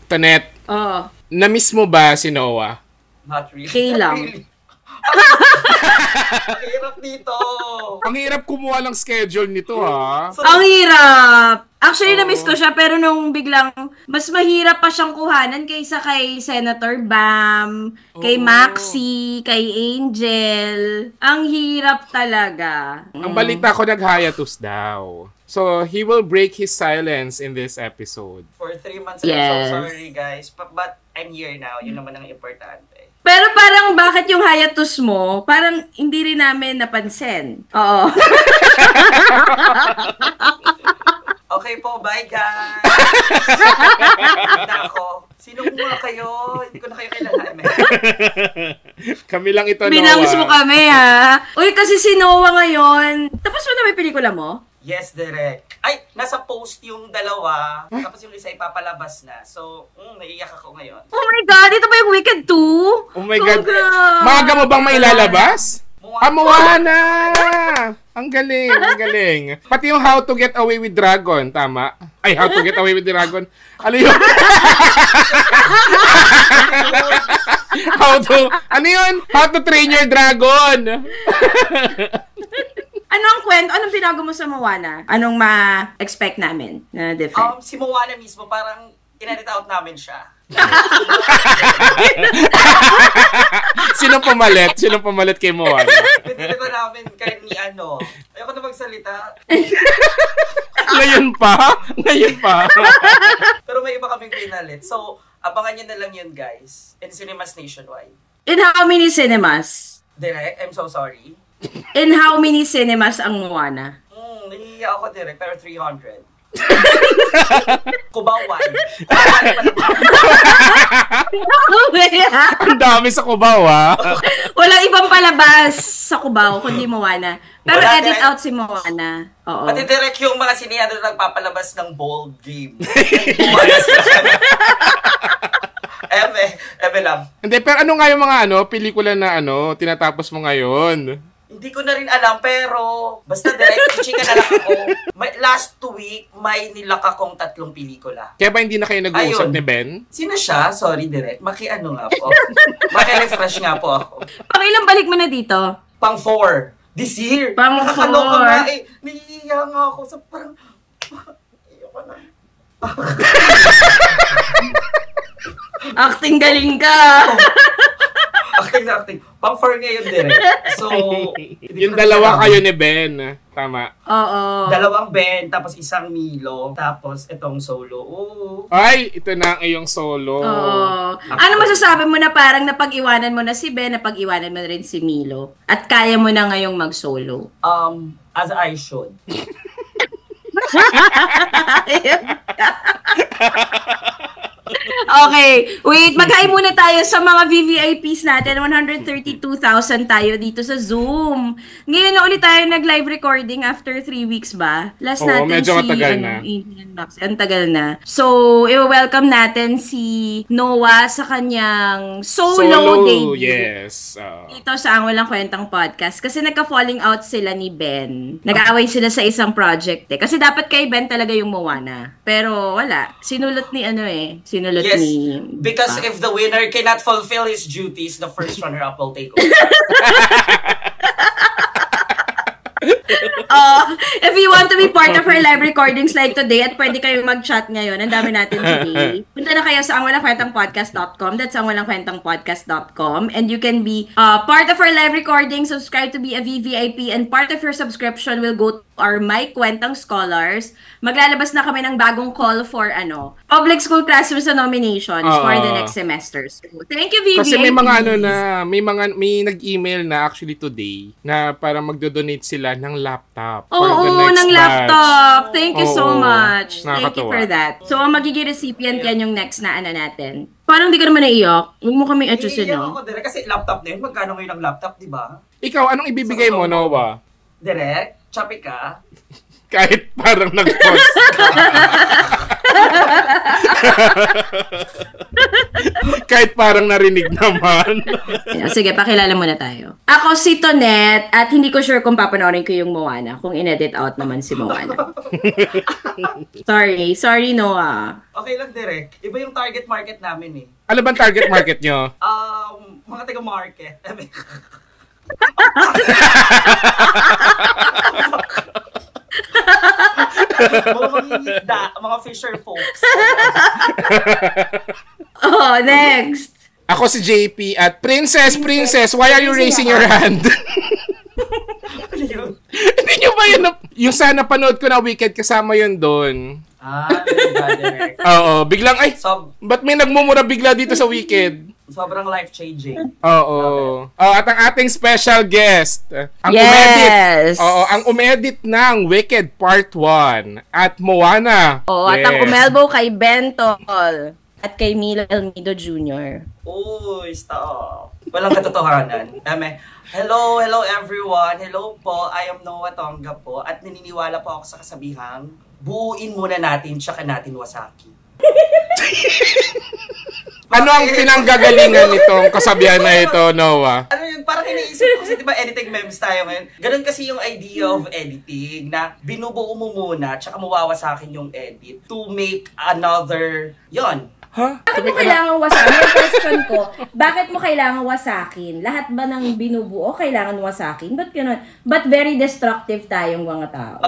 Tanet, Oo. na-miss mo ba si Noah? Not really. Okay lang. Ang hirap dito. Ang hirap kumuha ng schedule nito, ha? Ang hirap. Actually, na-miss ko siya, pero nung biglang, mas mahirap pa siyang kuhanan kaysa kay Senator Bam, kay Maxi, kay Angel. Ang hirap talaga. Ang balita ko, nag-hiatus daw. So, he will break his silence in this episode. For 3 months, Yes. I'm so sorry, guys. But I'm here now. Yun naman ang importante. Pero parang bakit yung hiatus mo, parang hindi rin namin napansin. Oo. Okay po, bye guys! Na ako. Sino muna kayo? Hindi ko na kayo kilala. Kami lang ito, Noah. Binangs mo kami, ha? Uy, kasi si Noah ngayon. Tapos mo na may pelikula mo? Yes, direct. Ay, nasa post yung dalawa. Tapos yung isa ipapalabas na. So, naiiyak ako ngayon. Oh my God, ito ba yung Wicked 2? Oh my God. Congrats! Maaga mo bang mailalabas? Moana! Ang galing, ang galing. Pati yung How to Get Away with Dragon, tama? Ay, How to Get Away with Dragon. Ano yun? Ano yun? How to Train Your Dragon. Ano ang kwento? Anong binago mo sa Moana? Anong ma-expect namin na different? Si Moana mismo, parang in-edit out namin siya. Sino pumalit? Sino pumalit kay Moana? Pinili ko namin kahit ni ano. Ayoko na magsalita. Ngayon pa. Pero may iba kaming pinalit. So, abangan nyo na lang yun, guys. In cinemas nationwide. In how many cinemas? Direct, I'm so sorry. In how many cinemas ang Moana? Nahihiya ako direct, pero 300. Kubawan. Ang dami sa Cubao, ha? Walang ibang palabas sa Cubao, kundi Moana. Pero Wala, edit direct. out si Moana. Oo. Pati direct yung mga siniyado na nagpapalabas ng bold game. Moana sila. Eme lang. Hindi, pero ano nga yung mga pelikula na tinatapos mo ngayon? Hindi ko na rin alam, pero basta direct, chika na lang ako. Last week, may nilak akong 3 pelikula. Kaya ba hindi na kayo nag-uusap Ayun. ni Ben? Sino siya? Sorry, direct. Maki-ano nga po. Maki-refresh nga po ako. Pakilang balik mo na dito? Pang 4. This year. Pang Nakakaloka 4. nga eh. Nahihiya nga ako sa parang... Ayoko na. Acting galing ka. Acting. Pang 4 ngayon direct. So... Yung dalawa kayo ni Ben. Tama. Oo. 2 Ben, tapos 1 Milo, tapos itong solo. Ay, ito na ang iyong solo. Oo. Ano masasabi mo na parang napag-iwanan mo na si Ben, napag-iwanan mo na rin si Milo, at kaya mo na ngayong mag-solo? As I should. Okay, wait, mag-hi muna tayo sa mga VVIPs natin. 132,000 tayo dito sa Zoom. Ngayon na ulit tayo nag-live recording after 3 weeks ba? Last Oo, natin medyo si matagal na. Adrian Max. Ang tagal na. So, i-welcome natin si Noah sa kanyang solo debut. Yes. Dito sa Ang Walang Kwentang Podcast. Kasi nagka-falling out sila ni Ben. Nag-aaway sila sa isang project eh. Kasi dapat kay Ben talaga yung Moana. Pero wala. Sinulot ni Sinulot Yes, ni... because if the winner cannot fulfill his duties, the first runner-up will take over. If you want to be part of our live recordings like today at pwede kayong mag-chat ngayon, ang dami natin today. Punta na kayo sa angwalangkwentangpodcast.com. That's angwalangkwentangpodcast.com. And you can be part of our live recording, subscribe to be a VVIP, and part of your subscription will go to our My Kwentang Scholars. Maglalabas na kami ng bagong call for public school classrooms na nominations for the next semester. So, thank you, VVIP. Kasi may mga may nag-email na actually today na para magdo-donate sila ng laptop for the Oo, next ng batch. laptop. Thank you so Oo, much. Thank you nakakatuwa. for that. So, ang magiging recipient yan yung next na natin. Parang di ka naman naiyak. Huwag mo kami atsusin, Iiyak no? ako direct kasi laptop na yun. Magkano ngayon ang laptop, di ba? Ikaw, anong ibibigay mo, Noah? Direct, choppy ka. Kahit parang nag-pause ka. Kahit parang narinig naman. Sige, pakilala muna tayo. Ako si Tonet at hindi ko sure kung papanoorin ko yung Moana, kung in-edit out naman si Moana. Sorry Noah. Okay lang, Direk. Iba yung target market namin eh. Ano bang target market nyo? Mga taga-market. Mga mangingisda, mga fisher folks. Oh, next. Ako si JP at Princess, why are you raising your hand? Hindi nyo ba yun? Yung sana panood ko na Wicked, kasama yun doon. Direct. Oo, biglang, ba't may nagmumura bigla dito sa Wicked? Sobrang life-changing. Oo. At ang ating special guest, ang umedit ng Wicked Part 1 at Moana. At ang umelbow kay Bentol at kay Milo Almeida Jr. Uy, stop. Walang katotohanan. Hello everyone. Hello po. I am Noah Tonga po at naniniwala po ako sa kasabihang buuin muna natin tsaka natin wasaki. Ano ang pinanggagalingan nitong kasabihan na ito, Noah? Ano yun? Parang iniisip ko kasi diba editing memes tayo ngayon. Ganun kasi yung idea of editing na binubuo mo muna tsaka mawawasakin yung edit to make another, yon. Bakit mo kailangan wasakin? Yung question ko, bakit mo kailangan wasakin? Lahat ba ng binubuo kailangan wasakin? Ba't ganun? Ba't very destructive tayong mga tao?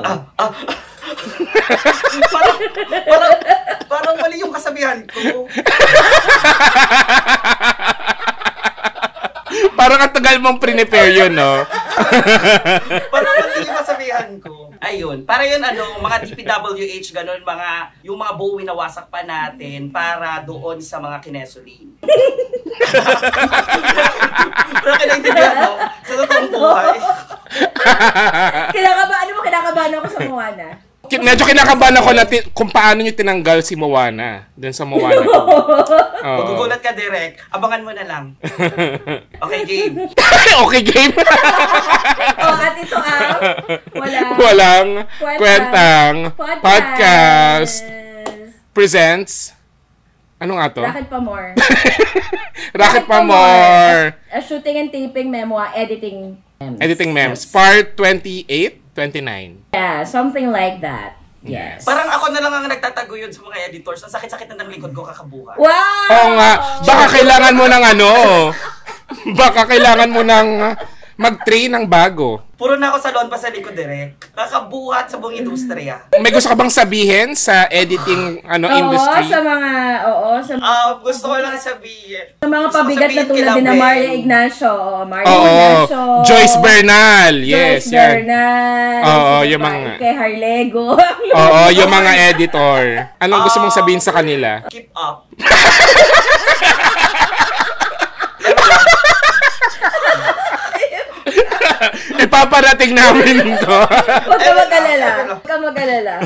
Parang mali yung kasabihan ko. Parang ang tagal mong prepare yun, no? Parang mali yung kasabihan ko. Ayun, para yun mga DPWH, ganun, yung mga buo winawasak pa natin para doon sa mga kinesolin. Parang kinaintindihan, no? Sa totoong buhay. Kinakabahan ako sa Moana. Medyo kinakabahan ako na kung paano nyo tinanggal si Moana dun sa Moana. Magugulat ka, Direk. Abangan mo na lang. Okay, game. Okay, game. At ito ang Walang Kwentang Podcast presents. Ano nga to? Racket pa more. Racket pa more. Shooting and taping memoir, editing memes. Editing memes. Part 28? 29. Yeah, something like that. Yes. Parang ako na lang ang nagtataguyod sa mga editors. Ang sakit-sakit na ng likod ko kakabuhay. Wow! Oo nga. Baka kailangan mo ng Baka kailangan mo ng mag-train ng bago. Puro na ako salon pa sa likod, Direk. Kakabuhat sa buong industriya. May gusto ka bang sabihin sa editing industry? Gusto ko lang sabihin. Sa mga pabigat na tulad din na Maria Ignacio. Joyce Bernal. Yes, Joyce Bernal. Yung mga... Kay Harlego. Yung mga editor. Anong gusto mong sabihin sa kanila? Keep up. Ipaparating namin to. Huwag ka mag-alala.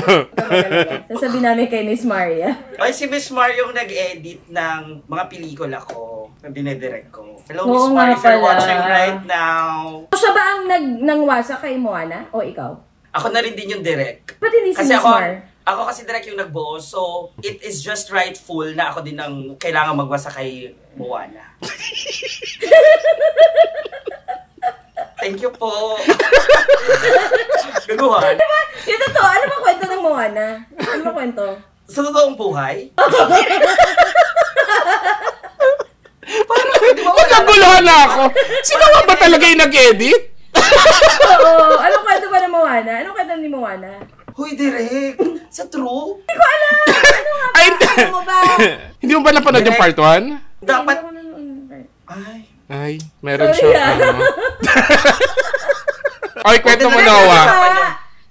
Sasabihin namin kay Miss Maria. Ay, si Miss Maria yung nag-edit ng mga pelikula ko na dinedirect ko. Hello, Oo Miss Maria, if you're pala. watching right now. Siya ba ang nangwasa kay Moana? O ikaw? Ako na rin din yung direct. Ba't hindi si Kasi Miss Mar? ako kasi direct yung nagbuo, so it is just rightful na ako din ang kailangan magwasa kay Moana. Thank you po. Gaguhan. Yung totoo, ano ba kwento ng Moana? Ano ba kwento? Sa totoong buhay? Naguluhan na ako. Sino ba talaga yung nag-edit? Oo. Anong kwento ba ng Moana? Anong kwento ni Moana? Huy, direct. Sa true? Hindi ko alam. Ano nga ba? Ano mo ba? Hindi mo ba napanood yung part 1? Dapat... Ay. Ay, meron Sorry, siya. Oy, kwento mo, Noah.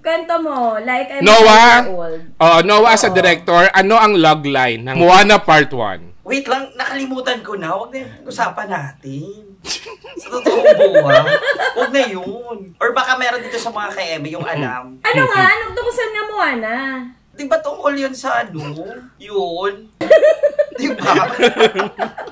Kwento mo. Like, I'm Noah? old. Noah as a director, ano ang logline ng Moana Part 1? Wait lang, nakalimutan ko na. Huwag na yung usapan natin. Sa totoong buhay. Huwag na yun. Or baka meron dito sa mga ka-eme yung alam. Ano nga? Anong tungkol nga Moana? Di ba tungkol yun sa Yun. Di ba?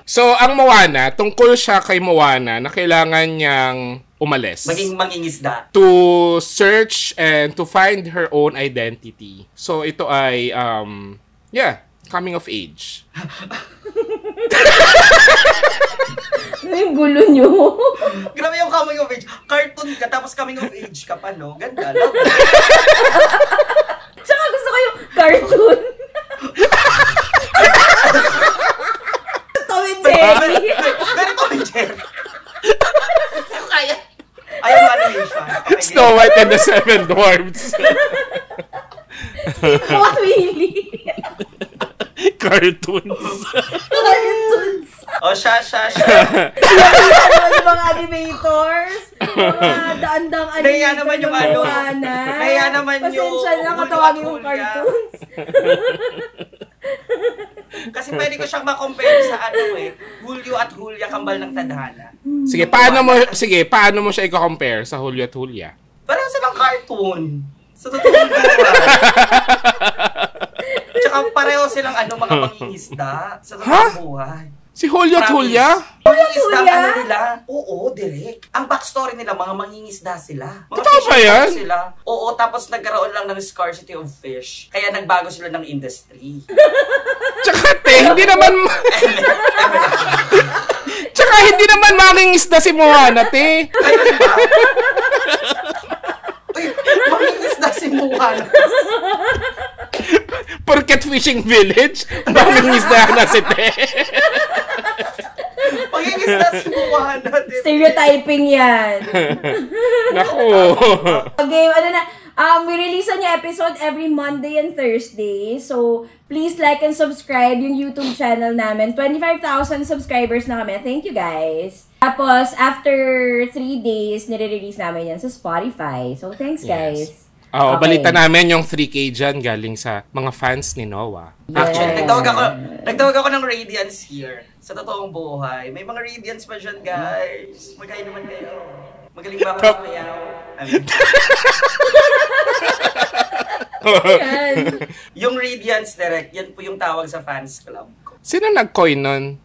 So, ang Moana, tungkol siya kay Moana na kailangan niyang umalis. Maging mangingisda. To search and to find her own identity. So, ito ay Yeah, coming of age. Ano yung gulo nyo? Grabe yung coming of age. Cartoon ka, tapos coming of age ka pa, no? Ganda, love. Saka gusto ko yung cartoon. Tom and Jerry. Ganito ang Jerry. Kaya. Ayaw mo animation. Okay, Snow White and the Seven Dwarfs. Hot Willy. Cartoons. Cartoons. O, siya. Yung mga animators. Mga daandang Nahiya naman yung ano. Nahiya naman yung Pasensya na katawagin yung cartoons. Kasi pwede ko siyang makompare sa Julio at Julia, kambal ng tadhana. Paano mo siya i-compare sa Julio at Julia? Parang silang cartoon. Sa totoong buhay. Tsaka pareho silang mga mangingisda sa totoong buhay. Si Julio at Julia? Mangingisda nila? Oo, direct. Ang backstory nila, mga mangingisda sila. Mga Totoo ba yan? Sila. Oo, tapos nagkaroon lang ng scarcity of fish. Kaya nagbago sila ng industry. Tsaka hindi naman... Tsaka hindi naman mangingisda si Moana, te. Ayun ba? Uy, mangingisda si Moana. Porket Fishing Village, mangingisda na si te. Mangingisda si Moana. Stereotyping yan. Naku. Okay, we release a new episode every Monday and Thursday. So, please like and subscribe yung YouTube channel namin. 25,000 subscribers na kami. Thank you, guys. Tapos, after 3 days, nire-release namin yan sa Spotify. So, thanks, guys. Oo, Okay. balita namin yung 3K dyan galing sa mga fans ni Noah. Actually, nagtawag ako ng Radiance here. Sa totoong buhay. May mga Radiance pa dyan, guys. Magkaya naman kayo. Magaling ba ako sa mayaw? Yan. Yung Radiance direct, yan po yung tawag sa fans club ko. Sino nag-coin nun?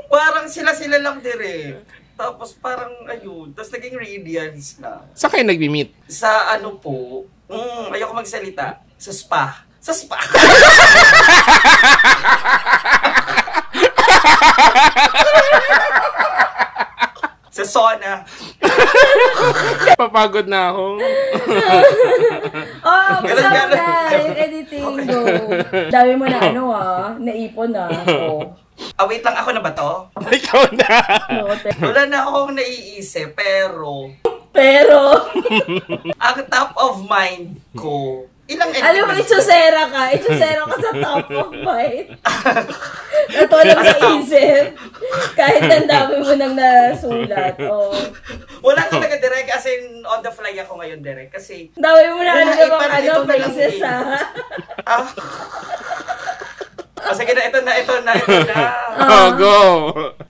Parang sila lang direct. Tapos parang ayun, tapos naging Radiance na. Saan kayo nag-meet? Sa po, ayoko magsalita. Sa spa. Sa spa. Sa sauna. Papagod na ako. Kasama na yung editing. Okay. Go. Dami mo na naipon na. Wait lang, ako na ba to? Ikaw na. Wala na akong naiisip, pero ang top of mind ko, ilang alam mo, itsusera ka sa top of mind. Natulog sa isip. Kahit ang dami mo nang nasulat. Wala talaga direct, as in on the fly ako ngayon direct. Kasi dami mo na ito na phrases sige na, ito na. Go.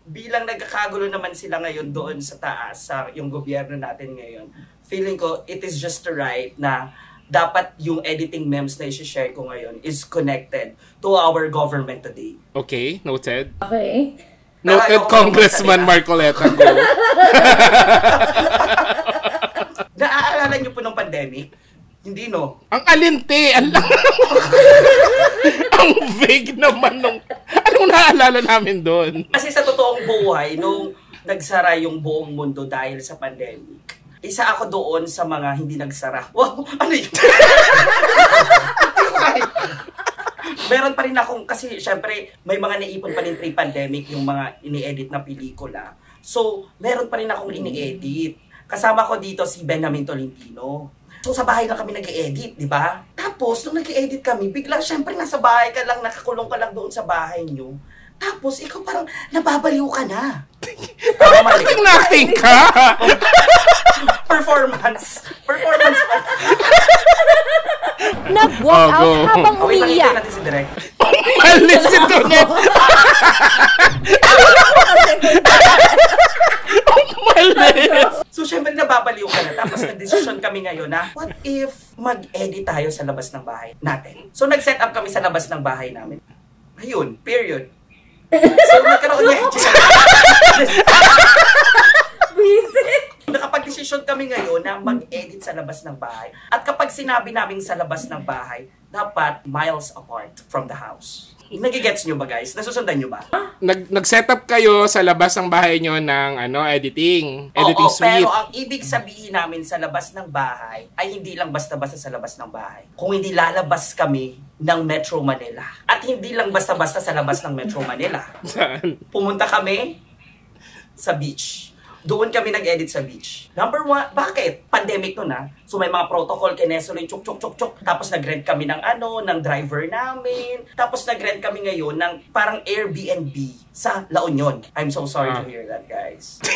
Bilang nagkakagulo naman sila ngayon doon sa taas, sa yung gobyerno natin ngayon, feeling ko it is just right na dapat yung editing memes na i-share ko ngayon is connected to our government today. Okay, noted. Okay. Noted, Congressman Marcoleta. Go. Naaalala niyo po nung pandemic? Hindi, no? Ang alinte, ang vague naman nung... Anong naalala namin doon? Kasi sa totoong buhay, nung nagsara yung buong mundo dahil sa pandemic, isa ako doon sa mga hindi nagsara. Wow, ano yun? Meron pa rin akong, kasi syempre, may mga naipon pa rin pre-pandemic yung mga ini-edit na pelikula. So, meron pa rin akong ini-edit. Kasama ko dito si Benjamin Tolentino. So, sa bahay lang kami nag-i-edit, di ba? Tapos, nung nag-i-edit kami, biglang, syempre, nasa bahay ka lang, nakakulong ka lang doon sa bahay nyo. Tapos, ikaw parang nababaliw ka na. Acting ka! Performance pa. Nag-walk out habang umiiyak. Natin si Direk. Malis ito na! Malis! So, syempre, nababaliw ka na. Tapos, nag-decision kami ngayon na, what if mag-edit tayo sa labas ng bahay natin? So, nag-set up kami sa labas ng bahay namin. Ayun, period. So, nagkaroon niya. Nakapag-desisyon kami ngayon na mag-edit sa labas ng bahay. At kapag sinabi namin sa labas ng bahay, dapat miles apart from the house. Nagigets nyo ba guys? Nasusundan nyo ba? Nag-set up kayo sa labas ng bahay nyo ng editing suite. Pero ang ibig sabihin namin sa labas ng bahay ay hindi lang basta-basta sa labas ng bahay. Kung hindi lalabas kami ng Metro Manila. At hindi lang basta-basta sa labas ng Metro Manila. Saan? Pumunta kami sa beach. Doon kami nag-edit sa beach. Number 1, bakit? Pandemic to na. So may mga protocol, kinesuloy, chuk. Tapos nag-rent kami ng ng driver namin. Tapos nag-rent kami ngayon ng parang Airbnb sa La Union. I'm so sorry to hear that, guys. So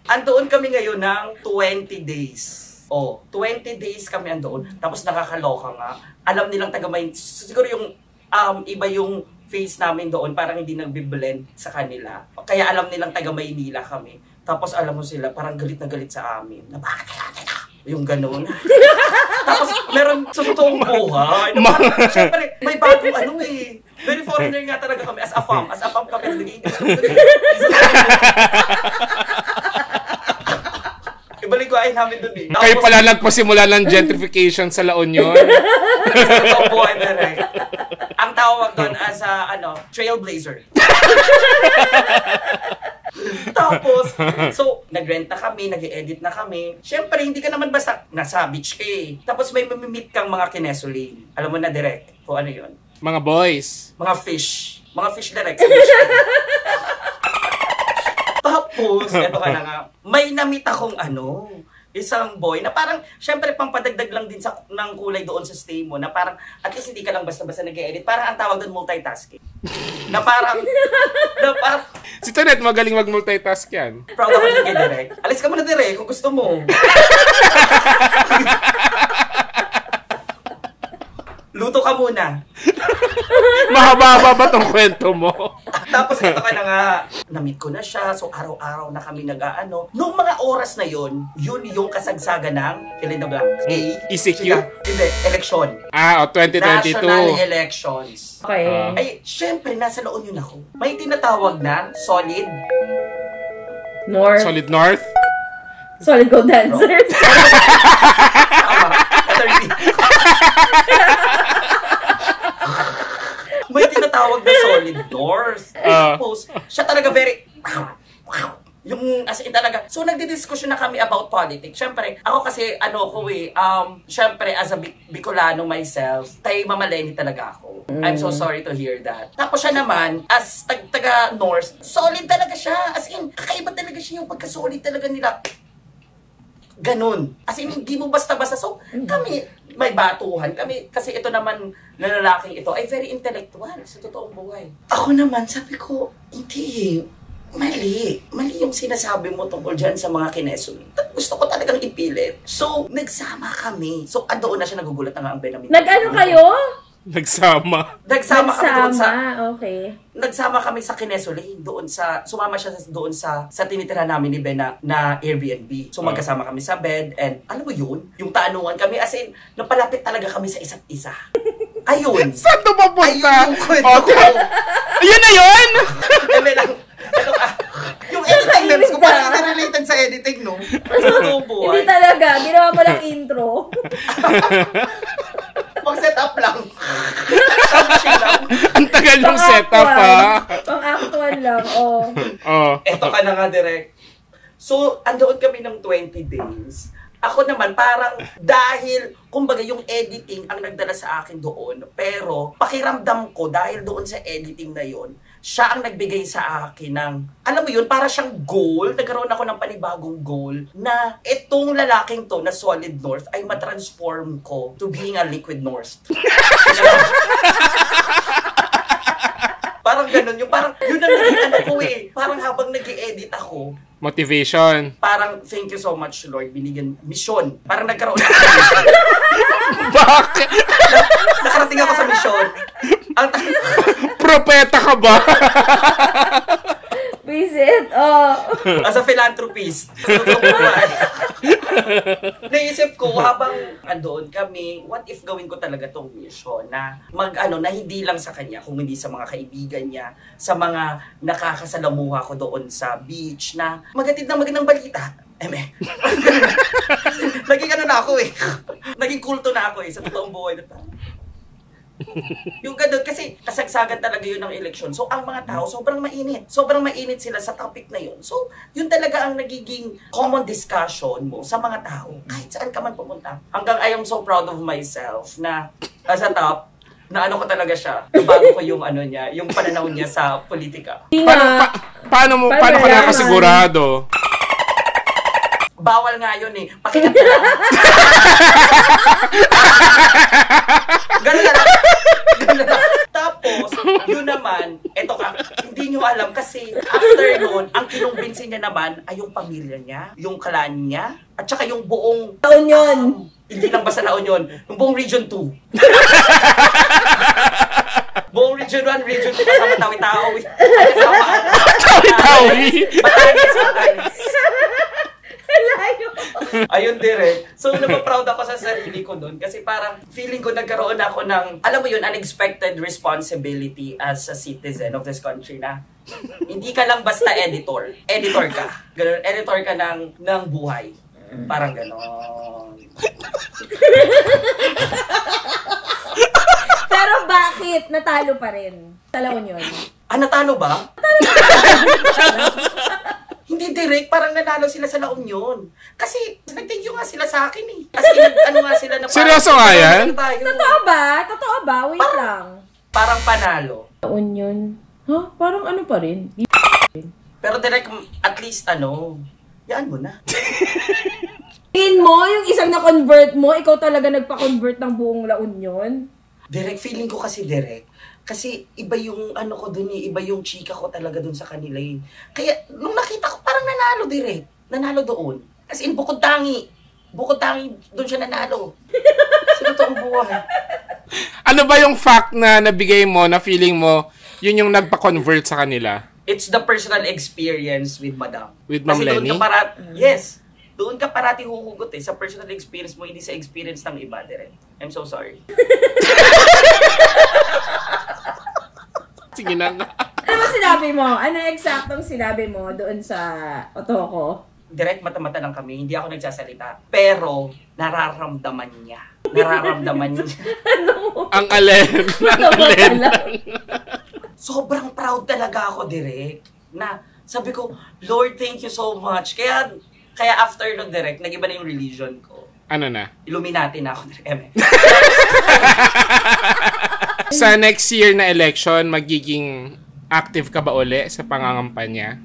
andoon kami ngayon ng 20 days. 20 days kami andoon. Tapos nakakaloka nga. Alam nilang siguro yung iba yung face namin doon, parang hindi nagbiblend sa kanila. Kaya alam nilang taga Maynila kami. Tapos alam mo sila, parang galit na galit sa amin. Na bakit kaya? Yung gano'n. Tapos meron sa totoong buhay. Siyempre, may bagong very foreigner nga talaga kami. As a fam kami. Ibaligwain namin doon eh. Kayo pala nagpasimula ng gentrification sa La Union. Sa totoong buhay na rin. Ang tawag doon as trailblazer. Tapos, so, nag-rent na kami, nag-edit na kami. Siyempre, hindi ka naman basta nasa beach eh. Tapos may mamimit kang mga kinesuling. Alam mo na direct kung ano yun. Mga boys. Mga fish. Mga fish direct sa beach. Tapos, eto ka na nga, may namit akong isang boy na parang, syempre, pampadagdag lang din ng kulay doon sa stay mo, na parang, at least hindi ka lang basta-basta nag-edit. Parang ang tawag doon, multitasking. na parang, Si Tonet, magaling mag-multitask yan. proud ako dyan kay Direk. Alis ka muna, Direk, kung gusto mo. Luto ka muna. Mahaba-haba ba tong kwento mo? Tapos ito ka na nga, na-meet ko na siya, so araw-araw na kami nag-aano. Noong mga oras na yun yung kasagsagan ng fill in the blank. ECQ? Hindi, election. 2022. National elections. Okay. Ay, syempre, nasa La Union ako. May tinatawag na solid. North. Solid North? Solid Gold Dancer. Tama. Attorney. May tinatawag na solid North. Tapos, siya talaga very... Yung as in talaga. So nagdidiskusyon na kami about politics. Syempre, ako kasi syempre as a Bicolano myself, kay Mama Lenny talaga ako. I'm so sorry to hear that. Tapos siya naman, as taga North, solid talaga siya. As in, kakaiba talaga siya yung pagka-solid talaga nila. Ganun. As in, hindi mo basta-basta. So, kami, may batuhan. Kami, kasi ito naman, na lalaking ito, ay very intellectual sa totoong buhay. Ako naman, sabi ko, hindi. Mali yung sinasabi mo tungkol dyan sa mga kinesul. Gusto ko talagang ipilit. So, nagsama kami. So, doon na siya nagugulat na nga ang Benamit. Nag-ano kayo? Nagsama kami doon sa... Okay. Nagsama kami sa Kinesulay. Sumama siya doon sa tinitira namin ni Ben na Airbnb. So, magkasama kami sa bed. And, alam mo yun? Yung tanungan kami. As in, napalapit talaga kami sa isa't isa. Ayun. Saan ito papunta? Ayun yung kwento ko. Ayun na yun! Yung editing na, kung paano hindi related sa editing, no? Hindi talaga. Ginawa mo lang intro. Pag-set up lang. Ang tagal yung setup, ha? Pang-actual lang, Eto ka na nga, direct. So, andoon kami ng 20 days. Ako naman, parang dahil, kumbaga yung editing ang nagdala sa akin doon, pero pakiramdam ko dahil doon sa editing na yon, siya ang nagbigay sa akin ng, alam mo yun, para siyang goal, nagkaroon ako ng panibagong goal, na itong lalaking to na Solid North ay matransform ko to being a Liquid North. Parang ganun, yun ang naging ko eh. Parang habang nag-i-edit ako, motivation. Parang, thank you so much, Lord. Binigyan, mission. Parang nagkaroon ako. Bakit? Nakarating ako sa mission. Propeta ka ba? Visit, As a philanthropist. Naisip ko, habang andoon kami, what if gawin ko talaga tong mission na na hindi lang sa kanya, kung hindi sa mga kaibigan niya, sa mga nakakasalamuha ko doon sa beach, na magandang balita. Naging ano na ako eh. Naging kulto na ako eh sa totoong buhay. Yung ganun, kasi kasagsagan talaga yun ng eleksyon. So, ang mga tao, sobrang mainit. Sobrang mainit sila sa topic na yun. So, yun talaga ang nagiging common discussion mo sa mga tao. Kahit saan ka man pumunta. Hanggang I am so proud of myself na as a top, na ano ko talaga siya. Bago ko yung ano niya, yung pananaw niya sa politika. Paano ka nakasigurado? Bawal nga yun eh. Pakinggan ka lang. Ganun na lang. Tapos, yun naman, eto ka, hindi nyo alam kasi after nun, ang kinumbinsin niya naman ay yung pamilya niya, yung clan niya, at saka yung buong... La Union. Hindi lang basta La Union, yung buong Region 2. Buong Region 1, Region 2, kasama Tawi-Tawi. Tawi-Tawi? Batanes. Ayun direct. So, napaproud ako sa sarili ko doon kasi parang feeling ko nagkaroon ako ng, alam mo yun, unexpected responsibility as a citizen of this country na hindi ka lang basta editor. Editor ka. Ganun, editor ka ng buhay. Parang gano'n. Pero bakit natalo pa rin sa La Union? Natalo ba? Hindi direct, parang nanalo sila sa La Union. Kasi nag-thank you nga sila sa akin eh. Kasi ano nga sila na parang... Seryoso nga yan? Totoo ba? Totoo ba? Wait lang. Parang panalo. La Union. Huh? Parang ano pa rin? Pero direct, at least yan mo na. Tingin mo, yung isang na-convert mo, ikaw talaga nagpa-convert ng buong La Union? Direct, feeling ko kasi direct. Kasi iba yung ano ko dun eh, iba yung chika ko talaga dun sa kanila eh. Kaya nung nakita ko parang nanalo direct. Nanalo doon. As in, bukod tangi. Bukod tangi, doon siya nanalo. Sa totoong buhay. Ano ba yung fact na nabigay mo, na feeling mo, yun yung nagpa-convert sa kanila? It's the personal experience with Madam. With Ma'am Lenny? Yes. Doon ka parati huhugot eh. Sa personal experience mo, hindi sa experience ng iba direct. I'm so sorry. Sige na nga. Ano ba sinabi mo? Ano eksaktong sinabi mo doon sa Otoko? Direct mata-mata lang kami, hindi ako nagsasalita. Pero, nararamdaman niya. Nararamdaman niya. Ang alin. Ang alin. Sobrang proud talaga ako, direct. Na, sabi ko, Lord, thank you so much. Kaya after nung direct, nag-iba na yung religion ko. Ano na? Illuminati na ako, direct. Sa next year na election, magiging active ka ba uli sa pangangampanya?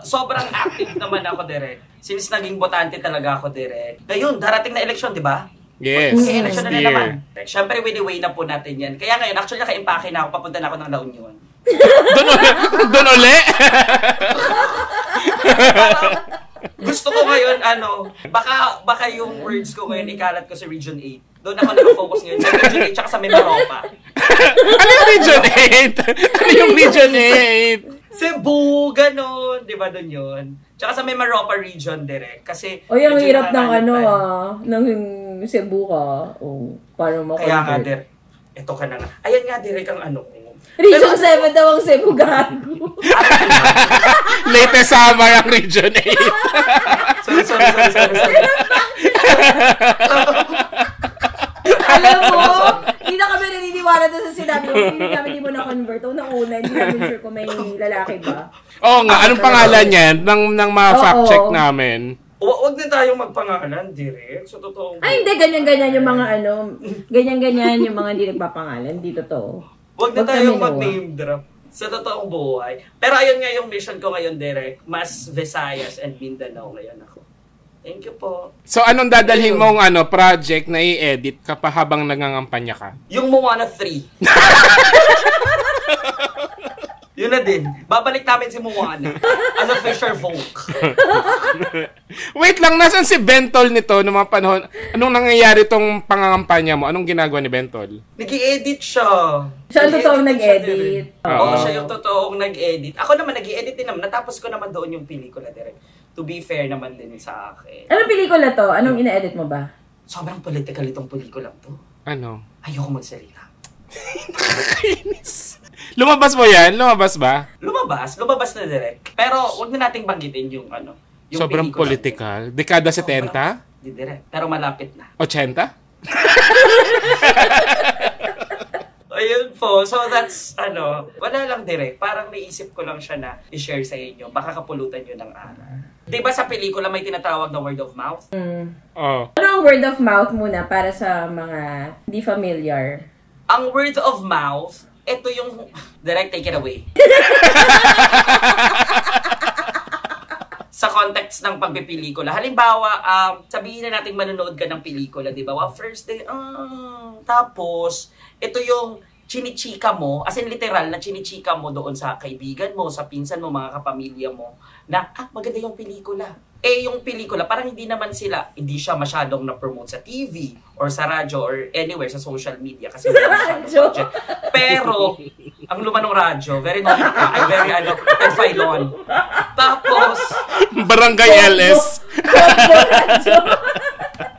Sobrang active naman ako, direct. Since naging botante talaga ako, direct. Ngayon, darating na election, di ba? Yes, May election next na year. naman. Siyempre, winnie-way na po natin yan. Kaya ngayon, actually, naka-impake na ako, papunta na ako ng La Union. Doon uli? Gusto ko ngayon, baka yung words ko ngayon ikalat ko sa Region 8. Doon ako nag-focus ngayon sa Region 8 tsaka sa Mimaropa. Ano yung Region 8? Ano yung Region 8? Cebu, ganun. Di ba doon yun? Tsaka sa Mimaropa region direct. Kasi... Ang hirap ng ng Cebu ka. Paano mo kaya nga, direct. Ito ka na nga. Ayan nga, direct ang Region 7 daw ang Cebu, gago. Latest summer ang Region 8. Sorry. Alam mo, hindi na kami naniniwala doon sa sinabi mo. Hindi namin di mo na-convert. Una, hindi namin sure kung may lalaki ba. Oo nga, anong pangalan yan? Nang ma-fact check namin. Huwag na tayong magpangalan, direct. So, totoo. Ay, hindi. Ganyan-ganyan yung mga ganyan-ganyan yung mga hindi nagpapangalan. Hindi totoo. Huwag na tayong mag-name drop sa totoong buhay. Pero ayun nga yung mission ko ngayon, direct. Mas Visayas and Mindanao ngayon ako. Thank you po. So, anong dadalhin mong project na i-edit ka pa habang nangangampanya ka? Yung Moana 3. Yun na din. Babalik namin si Moana as a fisher folk. Wait lang, nasan si Bentol nito noong mga panahon? Anong nangyayari tong pangangampanya mo? Anong ginagawa ni Bentol? Nag-i-edit siya. Siya ang totoong nag-edit. Oo, siya yung totoong nag-edit. Ako naman, nag-i-edit din naman. Natapos ko naman doon yung pelikula direct. To be fair naman din sa akin. Anong pelikula to? Anong ina-edit mo ba? Sobrang political itong pelikula to. Ano? Ayoko magsalita. Lumabas mo yan? Lumabas ba? Lumabas na direct. Pero wag na nating banggitin yung yung sobrang pelikula. political. Dekada 70? Di direct. Pero malapit na. 80? Ayun po. So that's, wala lang direct. Parang naisip ko lang siya na i-share sa inyo. Baka kapulutan nyo ng aral. Diba sa pelikula may tinatawag na word of mouth? Oh. Ano ang word of mouth muna para sa mga hindi familiar? Ang word of mouth, ito yung... Direct, take it away. Sa context ng pagpipelikula. Halimbawa, sabihin na natin manonood ka ng pelikula, di ba? Well, first day, tapos, ito yung chinichika mo, as in literal na chinichika mo doon sa kaibigan mo, sa pinsan mo, mga kapamilya mo, na, maganda yung pelikula. Yung pelikula, parang hindi siya masyadong na-promote sa TV, or sa radyo, or anywhere sa social media, kasi wala masyadong budget. Pero, ang luma ng radyo, very Ted Filon. Tapos, Barangay LS.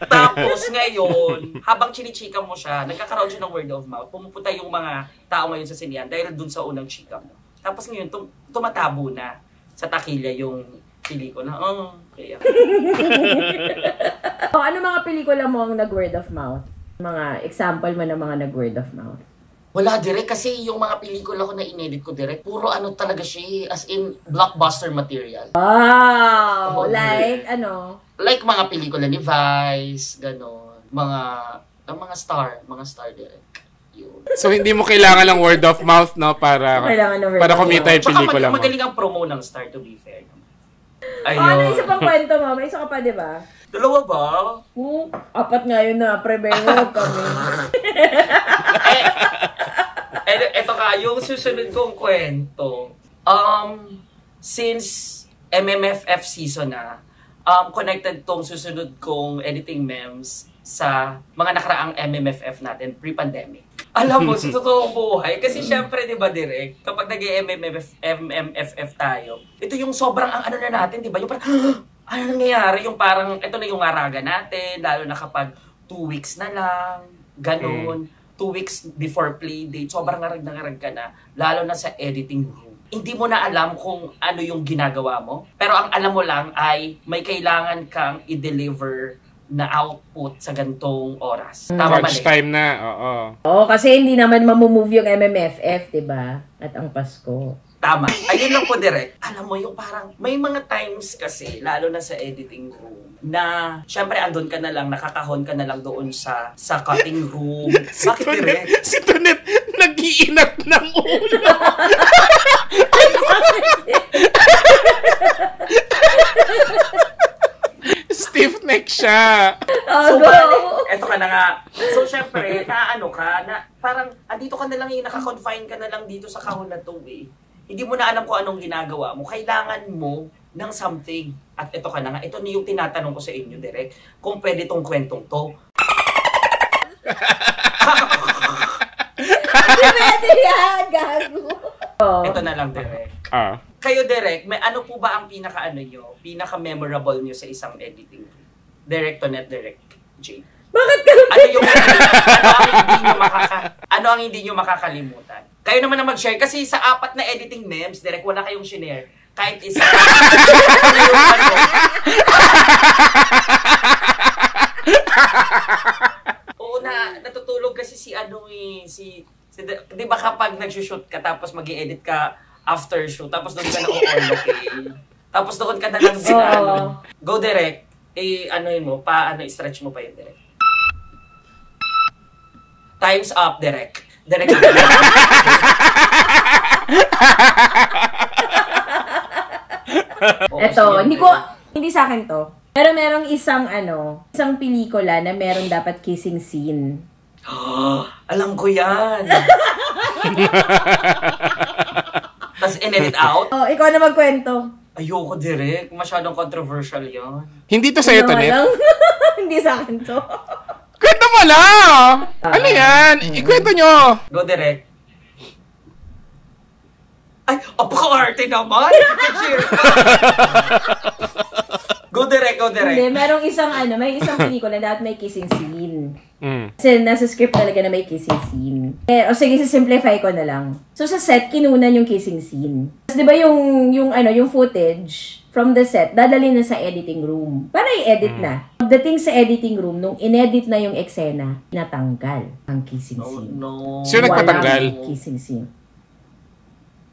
Tapos ngayon, habang chinichika mo siya, nagkakaroon siya ng word of mouth. Pumupunta yung mga tao ngayon sa sinihan dahil dun sa unang chika mo. Tapos ngayon, tumatabo na sa takilya yung pelikula. Kaya. Ano mga pelikula mo ang nag-word of mouth? Mga example mo ng mga nag-word of mouth? Wala direct kasi yung mga pelikula ko na inedit ko direct, puro talaga siya, as in blockbuster material. Wow! Like, ano? Like mga pelikula ni Vice, gano'n. Mga star direct. Yun. So, hindi mo kailangan ng word of mouth, no? Para kumita yung pelikula mo. Magaling ang promo ng star, to be fair. Ayun. Ano isa pang kwento mo? May isa ka pa, di ba? Dalawa ba? 4 ngayon na, prevero kami. Eto ka, yung susunod kong kwento. Since MMFF season na, connected tong susunod kong editing memes sa mga nakaraang MMFF natin pre-pandemic. Alam mo, sa totoong buhay, kasi syempre, di ba, direct, kapag nag-MMFF tayo, ito yung sobrang ang na natin, di ba? Yung parang, ano nangyayari? Yung parang, ito na yung araga natin, lalo na kapag 2 weeks na lang, ganun. 2 weeks before play date, sobrang ngarag ka na, lalo na sa editing room. Hindi mo na alam kung ano yung ginagawa mo, pero ang alam mo lang ay may kailangan kang i-deliver na output sa gantong oras. Tama Crunch time na, oo. Oo, kasi hindi naman mamumove yung MMFF, diba? At ang Pasko. Tama. Ayun lang po, direct. Alam mo, yung parang, may mga times kasi, lalo na sa editing room, na, syempre, andun ka na lang, nakakahon ka na lang doon sa cutting room. Bakit, direct? Si Tonet, nag-iinat ng ulo. Stiff neck siya. So, eto ka na nga. So, syempre, parang, andito ka na lang, naka-confine ka na lang dito sa kahon na to, Hindi mo na alam kung anong ginagawa mo. Kailangan mo ng something. At ito ka na nga. Ito na yung tinatanong ko sa inyo, direct. Kung pwede tong kwentong to. Hindi pwede yan, gago. Ito na lang, direct. Kayo, direct, may ano po ba ang pinaka-memorable nyo sa isang editing? Direct to net, direct, Jade. Bakit ka ano ang hindi nyo makakalimutan? Kayo naman na mag-share kasi sa 4 na editing memes, direct, wala kayong shinare. Kahit isa. Ano yung ano? Oo na, natutulog kasi di ba kapag nag-shoot ka tapos mag-i-edit ka after shoot, tapos doon ka na-on, okay? Tapos doon ka na lang go direct, stretch mo pa yun, direct. Time's up, direct. Direct. Eto, hindi sa akin to. Pero merong isang pelikula na meron dapat kissing scene. Alam ko yan. Tapos in-edit out? Ikaw na magkwento. Ayoko, direct. Masyadong controversial yan. Hindi to sa'yo, Tonet? Hindi sa akin to. Kwento mo lang! Ano yan? Ikwento nyo! Go, direct. Ay, apaka-arte naman! Go direct. Hindi, merong may isang pelikula na dapat may kissing scene. Kasi nasa script talaga na may kissing scene. Sige, simplify ko na lang. So sa set, kinunan yung kissing scene. Tapos di ba yung footage from the set, dadalhin na sa editing room para i-edit na. Pagdating sa editing room, nung inedit na yung eksena, natanggal ang kissing Oh, scene. no. Sino nagpatanggal? Walang kissing scene.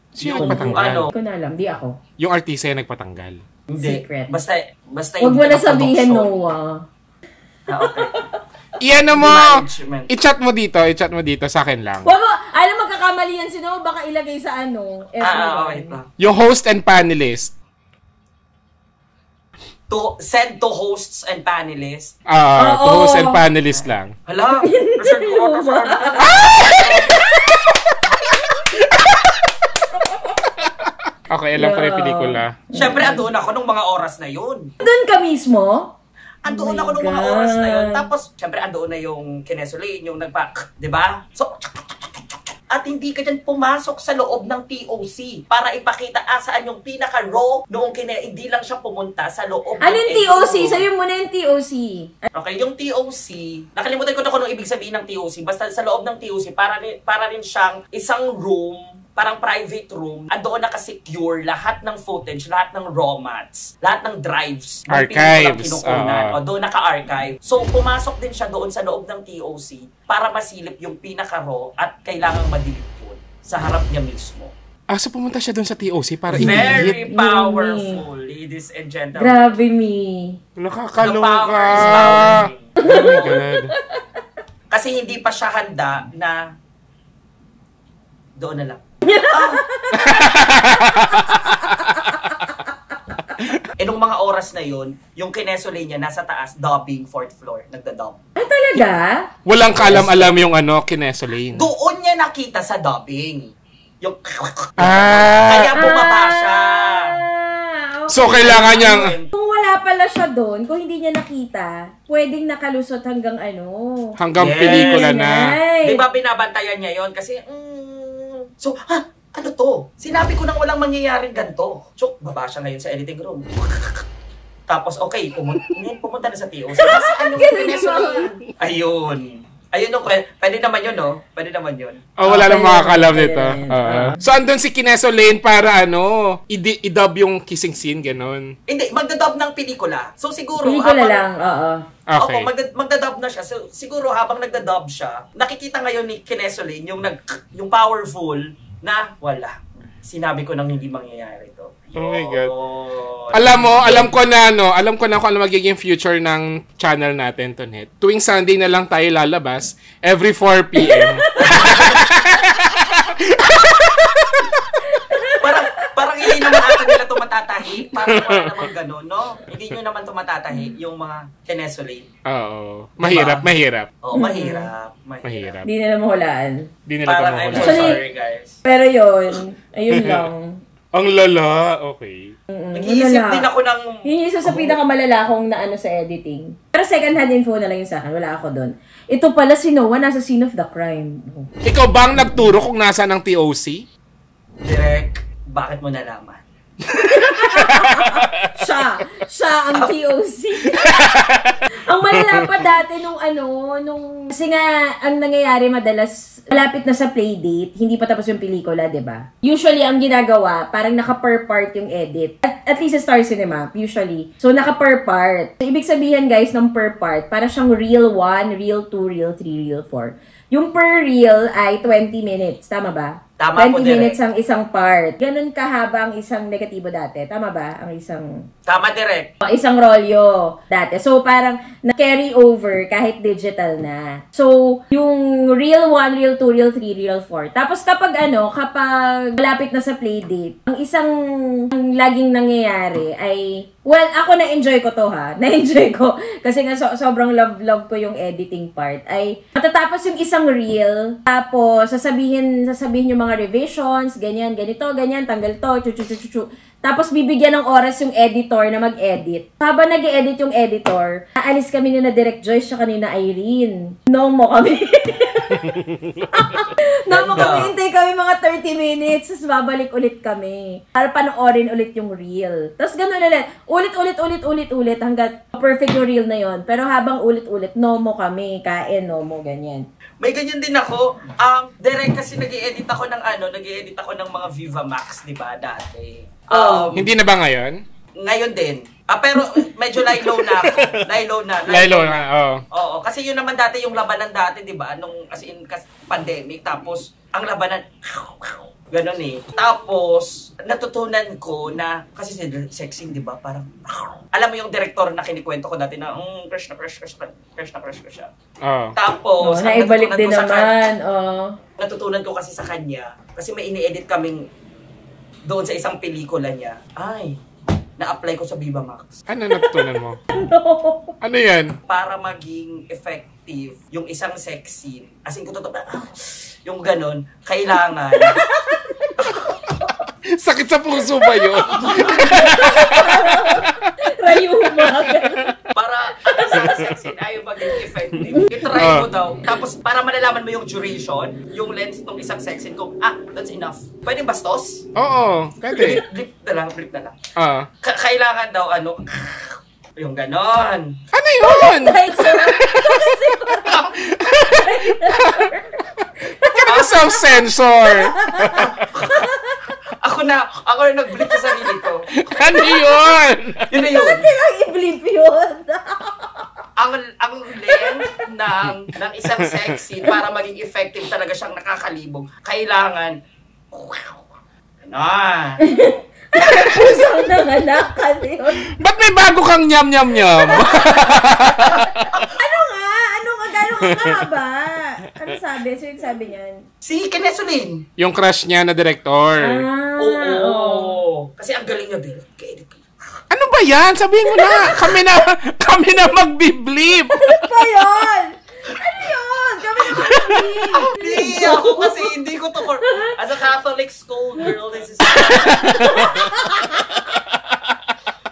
Sino Yung nagpatanggal? ano? Hindi ko na alam, di ako. Yung artista yung nagpatanggal. Hindi. Secret. Basta Huwag mo hindi na ka sabihin, production. Noah. Okay. Iyan mo! Management. I-chat mo dito sa akin lang. Wag mo, alam magkakamali yan si Noah, baka ilagay sa ano, everyone. Wait lang. Yung host and panelist. Send to hosts and panelists. To host and panelist lang. Hala, reserve ko ata sa ano. Okay, alam ko na yung pelikula. Siyempre, andoon ako nung mga oras na yun. Doon ka mismo? Andoon Oh my ako nung mga God. oras na yun. Tapos, siyempre, andoon na yung kinesolin, yung di ba? So, at hindi ka dyan pumasok sa loob ng TOC para ipakita saan yung pinaka-raw noong hindi lang siya pumunta sa loob Ano ng yung TOC? editing room. Sa'yo muna yung TOC. Okay, yung TOC, nakalimutan ko na kung anong ibig sabihin ng TOC. Basta sa loob ng TOC, para rin siyang isang room, parang private room. Andoon nakasecure lahat ng footage, lahat ng raw mats, lahat ng drives. ng Archives, kinukunan. O, doon naka-archive. So, pumasok din siya doon sa loob ng TOC para masilip yung pinaka-raw at kailangang madelete yun sa harap niya mismo. So pumunta siya doon sa TOC para Very i-delete. powerful, ladies and gentlemen. Grabe, me. The Nakakaloka. power is power. Oh my God. Kasi hindi pa siya handa na doon na lang. Nung mga oras na yun, yung kinesole niya nasa taas, dubbing, 4th floor, nagda-dub. Talaga? Walang kaalam-alam yung Kinesolane. Doon niya nakita sa dubbing. Yung Ah. kaya bumaba siya. Okay. So kailangan niyang... Kung wala pala siya doon, kung hindi niya nakita, pwedeng nakalusot hanggang Hanggang Yes. pelikula na. Ay. Di ba binabantayan niya yon kasi, so, ano to? Sinabi ko nang walang mangyayaring ganito. So, baba siya ngayon sa editing room. Tapos, okay, pumunta na sa TO. So, saan yung kinesolane? Ayun. Ayun yung, pwede naman yun, no? Pwede naman yun. Wala nang makakalam pwede nito. na yun. So, andun si Kinesolane para i-dub yung kissing scene, ganun. Hindi, magdadub ng pelikula. So, siguro, Pelikula lang, oo. Okay. magdadub na siya. So, siguro, habang nagdadub siya, nakikita ngayon ni Kinesolane yung powerful na wala. Sinabi ko nang hindi mangyayari to. Oh my God. Yun. Alam ko na kung ano magiging future ng channel natin, Tonet. Tuwing Sunday na lang tayo lalabas, every 4 p.m. Parang hindi naman ata nila ito matatahi. Parang wala namang ganun, no? Hindi nyo naman ito matatahi, yung mga kinesolane. Oo. Mahirap. Oo, mahirap. Hindi nila mahulaan. Di nila Parang ito I'm so mahula. sorry, guys. Pero ayun lang. Ang lala, okay. Nag-iisip din ako ng... Yun yung isa sa pinakamalala kong na sa editing. Pero second hand info na lang yung sa akin. Wala ako doon. Ito pala si Noah, nasa scene of the crime. Ikaw ba ang nagturo kung nasaan ang TOC? Direk, bakit mo nalaman? Siya ang TOC. Ang malala pa dati kasi nga, ang nangyayari madalas, malapit na sa playdate, hindi pa tapos yung pelikula, diba? Usually, ang ginagawa, parang naka-per part yung edit. At least sa Star Cinema, usually. So, naka-per part. So, ibig sabihin, guys, ng per part, para siyang reel 1, reel 2, reel 3, reel 4. Yung per reel ay 20 minutes. Tama ba? Tama 20 po, minutes Direk. ang isang part. Ganun kahaba ang isang negatibo dati. Tama ba? Ang isang... Tama, Direk. Isang rolyo dati. So, parang na-carry over kahit digital na. So, yung reel 1, reel 2, reel 3, reel 4. Tapos kapag malapit na sa playdate, ang isang laging nangyayari ay, well, ako na-enjoy ko to ha. Na-enjoy ko. Kasi nga sobrang love ko yung editing part. Ay, matatapos yung isang reel, tapos sasabihin yung mga revisions, ganyan, ganito, ganyan, tanggal to, chu. Tapos bibigyan ng oras yung editor na mag-edit. Habang nag-edit yung editor, aalis kami ni na Direct Joyce siya kanina Irene. No mo kami. Hintay kami mga 30 minutes, tapos babalik ulit kami. Para panoorin ulit yung reel. Tapos ganun ulit. Ulit hanggat perfect yung reel na yon. Pero habang ulit-ulit, no mo kami. Kain, no mo, ganyan. May ganyan din ako. Direk kasi nag-i-edit ako ng mga Viva Max, di ba, dati. Hindi na ba ngayon? Ngayon din. Pero medyo lie-low na ako. Lie-low na, oo. Oo, kasi yun naman dati yung labanan dati, di ba? Nung as in pandemic, tapos ang labanan, ganon eh. Tapos, natutunan ko na, kasi sexing, di ba? Parang, alam mo yung director na kinikwento ko dati na, crush ko siya. Tapos, naibalik din naman. Natutunan ko kasi sa kanya, kasi may ini-edit kaming doon sa isang pelikula niya. Ay, na-apply ko sa Viva Max. Ano natutunan mo? Ano yan? Para maging effective yung isang sex scene, as in ko totoo, yung ganon, kailangan. Sakit sa puso ba yun? Rayuma. Para ang isang sex scene ay maging effective. I-try mo daw. Tapos para malalaman mo yung duration, yung length ng isang sex scene kung, that's enough. Pwede bastos? Oo, pwede. Flip na lang. Kailangan daw, yung ganon. Ano yun? Ano self-censor? Ako na nag-blip sa sarili ko. Ano yun? Yun na yun. Bakit kailangan i-blip yun? ang length ng isang sex scene para maging effective talaga siyang nakakalibog, kailangan Pusang nanganak yun. Ba't may bago kang nyam-nyam-nyam? Gano'ng kakaba? Ano sabi? Sino yung sabi niyan? Si Kenesolin. Yung crush niya na director. Oo. Kasi ang galing niya din. Ano ba yan? Sabihin mo na. Kami na magbi-bleep. Ano ba yun? Ano yun? Kami na mag-blip. Hindi ako kasi hindi ko to as a Catholic school girl, this is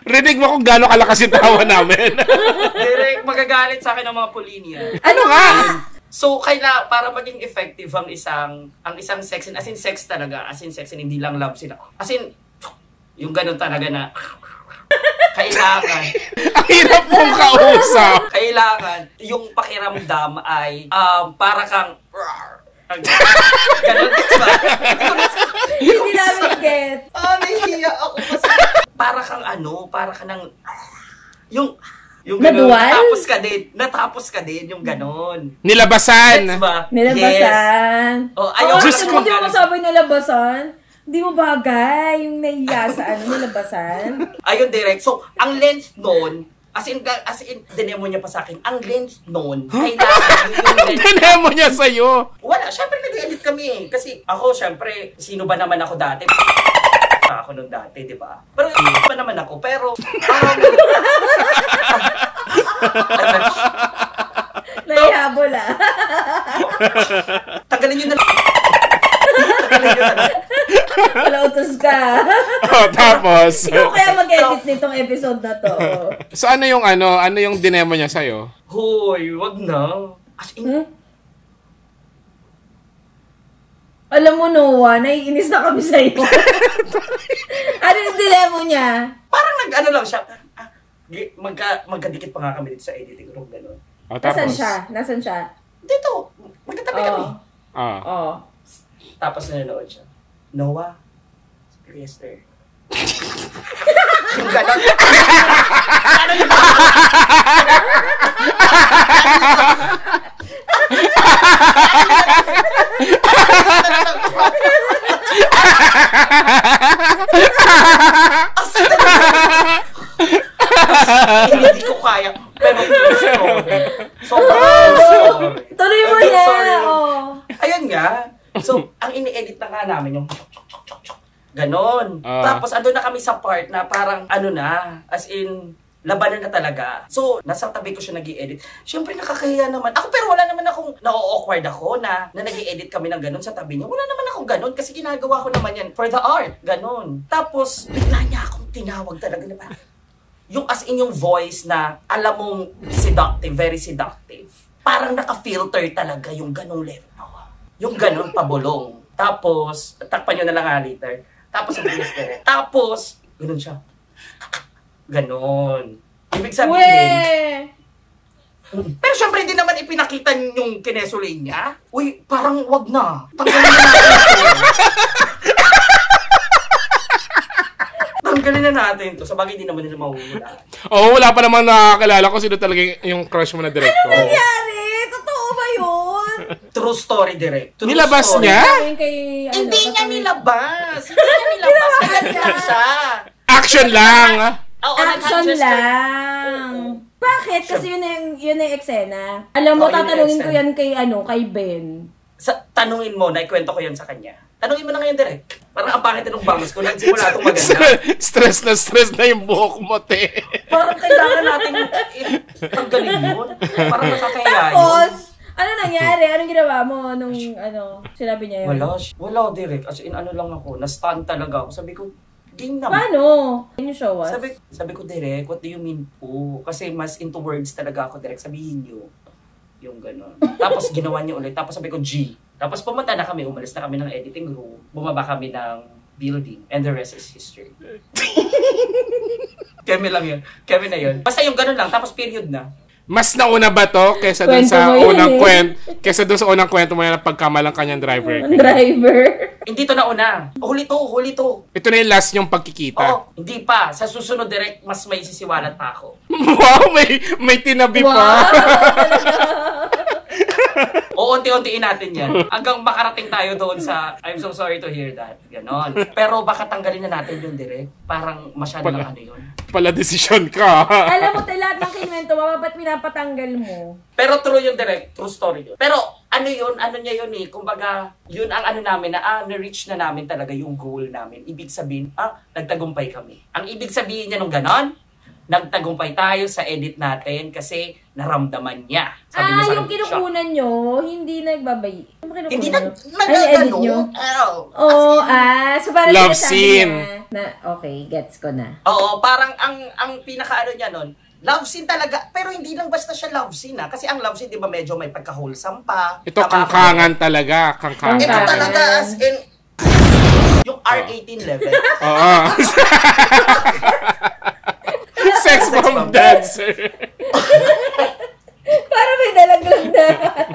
Rinig mo kung gano'ng kalakas yung tawa namin. direct magagalit sa akin ng mga Polinia. Ano nga? So, para maging effective ang isang sex scene, as in sex talaga, as in sex scene, hindi lang love sila. As in, yung ganun talaga na, kailangan. Ang hirap mong kausap. Kailangan, yung pakiramdam ay, para kang, ganun, diba? Hindi namin get. Nahihiya ako kasi. Para kang yung ganun, natapos ka din, yung ganun. Nilabasan. Gets ba? Nilabasan. Yes. Ayaw Hindi ko mo masabi nilabasan. Hindi mo bagay yung nahiya sa nilabasan. Ayun, direct. So, ang length nun, as in, dinemo niya pa sa akin, ang length nun, kailangan yung length. Dinemo niya sa'yo. Wala, syempre nag-edit kami eh. Kasi ako, syempre, sino ba naman ako dati? Ako nung dati, di ba? Pero pa naman ako, pero Nahihabol tanggalin nyo na Wala utos ka. Tapos. Ikaw kaya mag-edit nitong episode na to. So ano yung dinemo niya sa'yo? Hoy, wag na. As in, Alam mo, Noah, naiinis na kami sa'yo. Ano yung dilemo niya? parang lang siya. Magkadikit pa nga kami dito sa editing room, gano'n. Nasaan siya? Dito, magkatabi kami. Tapos nanonood siya. Noah, Esther. Yung gano'n. Hindi ko kaya. Pero sorry. Tuloy mo niya. Ayun nga. So, ang ini-edit na nga namin yung ganon. Tapos, andun na kami sa part na parang as in, labanan na talaga. So, nasa tabi ko siya nag-i-edit. Siyempre, nakakahiya naman. Ako, pero wala naman akong na-awkward ako na nag-i-edit kami ng ganon sa tabi niya. Wala naman akong ganon kasi ginagawa ko naman yan for the art. Ganon. Tapos, bigla niya akong tinawag talaga na parang, yung as in yung voice na alam mong seductive, very seductive. Parang naka-filter talaga yung ganong level. Yung ganon pabulong. Tapos, takpan nyo na lang later. Tapos, ang bilis na rin. Tapos, ganon siya. Ganon. Ibig sabihin. Pero syempre, hindi naman ipinakita yung kinesulin niya. Uy, parang wag na. Tanggalin na natin ito. Tanggalin na natin to. Sa bagay, di naman nila mahuhulaan. Oo, wala pa naman nakakilala ko sino talaga yung crush mo na director. Ano nangyari? Totoo ba yun? True story, direct. True Nilabas story. niya? Hindi niya nilabas. Hindi niya nilabas. Naghanap siya. Action lang! Oo, Action nag-adjust lang. Bakit? Kasi yun yung eksena. Alam mo, Oh, yun yung tatanungin ko eksena. yan kay Ben. Tanungin mo, naikwento ko yan sa kanya. Tanungin mo na ngayon, direct. Parang ang pangit ng bangus ko. Nagsimula itong maganda. stress na yung buhok mo, te. Parang kailangan natin tanggalin yun. Parang nakakahiya yun. Tapos, ano nangyari? Anong ginawa mo nung sinabi niya yun? Wala, direct. As in, ano lang ako, na-stun talaga ako. Sabi ko, game naman. Paano? Can you show us? Sabi ko, direct, what do you mean po? Kasi mas into words talaga ako, direct. Sabihin niyo. Yung gano'n. Tapos ginawa niya ulit. Tapos sabi ko, G. Tapos pumunta na kami, umalis na kami ng editing room. Bumaba kami ng building. And the rest is history. Kemi lang yun. Kemi na yun. Basta yung gano'n lang. Tapos period na. Mas nauna ba to kaysa dun sa unang kwento? Kaysa dun sa unang kwento mo yan na pagkamalang kanyang driver? Hindi to nauna. Huli to. Ito na yung last yung pagkikita. Oo, hindi pa. Sa susunod direct, mas may sisiwalat pa ako. Wow, may tinabi pa. O, unti-untiin natin yan. Hanggang makarating tayo doon sa, I'm so sorry to hear that. Ganon. Pero baka tanggalin na natin yung direct. Parang masyado ng ano yun. Pala desisyon ka. Alam mo, lahat ng kinwento mo, ba't pinapatanggal mo? Pero true yung direct. True story yun. Pero ano yun? Ano niya yun eh? Kumbaga, yun ang ano namin na na-reach na namin talaga yung goal namin. Ibig sabihin, nagtagumpay kami. Ang ibig sabihin niya nung ganon, nagtagumpay tayo sa edit natin kasi naramdaman niya. Sabi niya sa yung kinukunan nyo, hindi nagbabay. Hindi edit nyo? Oo, so parang love sinasabi scene. niya na, okay, gets ko na. Oo, parang ang pinaka-ano niya nun, love scene talaga, pero hindi lang basta siya love scene kasi ang love scene, di ba, medyo may pagka-wholesome pa. Ito kangkangan talaga, kangkangan. Ito talaga as in, yung R18 level. Oo. Sex bomb dancer. Para may dalaglag na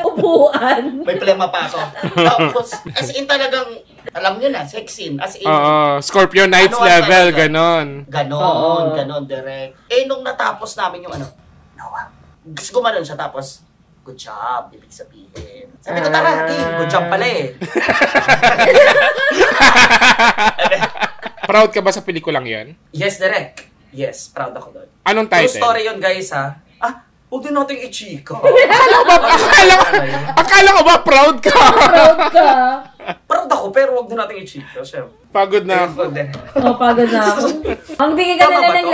upuan. May plema pa ako. Tapos, as in talagang, alam nyo na, sex scene. As in, Scorpio Nights ano level, talaga? Ganon, direct. Nung natapos namin yung Noah, gusto gumanon siya, tapos, good job, ibig sabihin. Sabi ko, tara, good job pala eh. Proud ka ba sa pelikulang yan? Yes, direct. Yes, proud ako doon. Anong title? True story yun, guys, ha? Huwag din natin i-chika. Akala ko ba proud ka? Proud ka. Proud ako, pero huwag din natin i-chika. Pagod na ako. Pagod na ako. Ang bigay ka Tama na ba ng to?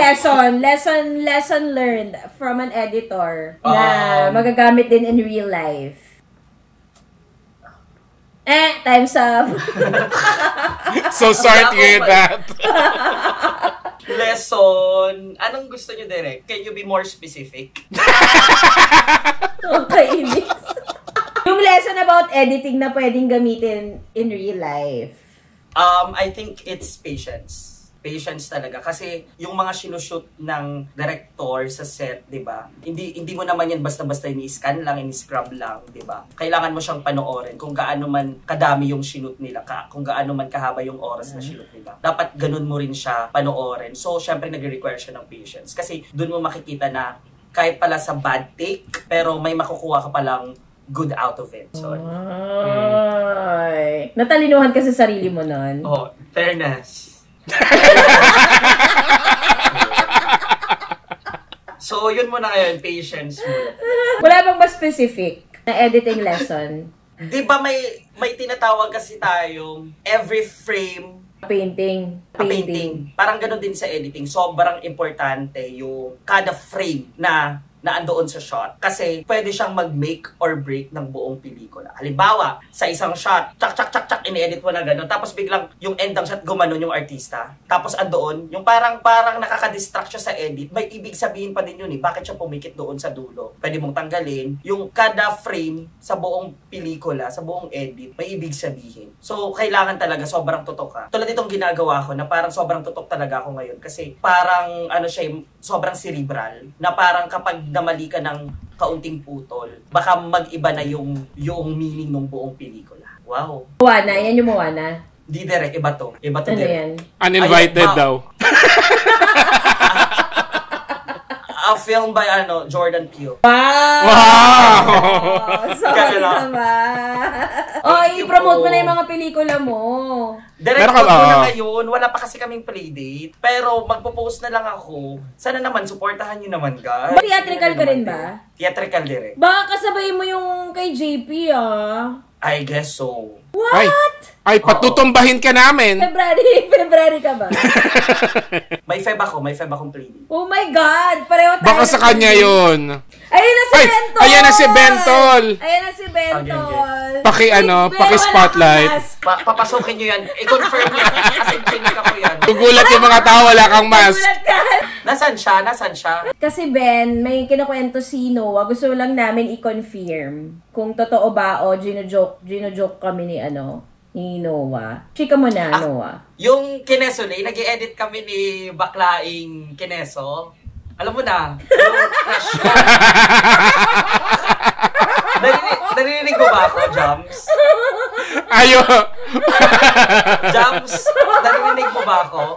lesson learned from an editor na magagamit din in real life. Time's up. So sorry to hear that. Lesson. Anong gusto nyo, Derek? Can you be more specific? Okay, yung lesson about editing na pwedeng gamitin in real life. I think it's patience. Patience talaga. Kasi yung mga sinushoot ng director sa set, di ba? Hindi mo naman yan basta-basta ini-scan lang, ini-scrub lang, di ba? Kailangan mo siyang panoorin kung gaano man kadami yung sinut nila, kung gaano man kahaba yung oras na sinut nila. Dapat ganun mo rin siya panoorin. So, syempre nag-require siya ng patience. Kasi dun mo makikita na kahit pala sa bad take, pero may makukuha ka palang good out of it. So, natalinuhan ka sa sarili mo nun. fairness. So, yun muna ngayon, patience muna. Wala bang ba specific na editing lesson? Di ba may tinatawag kasi tayong every frame Painting. Parang ganun din sa editing. Sobrang importante yung kada frame na andoon sa shot. Kasi pwede siyang mag-make or break ng buong pelikula. Halimbawa, sa isang shot, chak, ini-edit mo na gano'n. Tapos biglang yung end ng shot, gumanon yung artista. Tapos andoon, yung parang nakaka-distract siya sa edit. May ibig sabihin pa din yun eh. Bakit siya pumikit doon sa dulo? Pwede mong tanggalin. Yung kada frame sa buong pelikula, sa buong edit, may ibig sabihin. So, kailangan talaga sobrang tutok ka. Tulad itong ginagawa ko na parang sobrang tutok talaga ako ngayon. Kasi parang, sobrang cerebral. Na parang kapag namali ka ng kaunting putol, baka mag-iba na yung meaning ng buong pelikula. Wow. Moana, yan yung Moana. Di direct, iba to. Ano yan? Uninvited daw. A film by Jordan Peele. Wow! Sorry naman. I-promote mo na yung mga pelikula mo. Direct ko na ngayon. Wala pa kasi kaming playdate. Pero magpo-post na lang ako. Sana naman, supportahan nyo naman, guys. Theatrical ka rin ba? Theatrical direct. Baka kasabay mo yung kay JP, I guess so. What? Ay, patutumbahin ka namin. February ka ba? May feb akong playdate. Oh my God! Pareho tayo. Baka sa kanya yun. Ayun na si Bentol! Ayan na si Bentol! Ayan na si Bentol! Paki-spotlight. Papasukin nyo yan. I-confirm nyo. Kasi chinik ako yan. Gugulat yung mga tao, wala kang mask. Nasaan siya? Kasi Ben, may kinakwento si Noah. Gusto lang namin i-confirm kung totoo ba o gino-joke kami ni Noah. Chika mo na, Noah. Yung Kineso Lay, nag-i-edit kami ni Baklaing Kineso. Alam mo na, narinig mo ba ako, Jams? Ayo! Jams, narinig mo ba ako?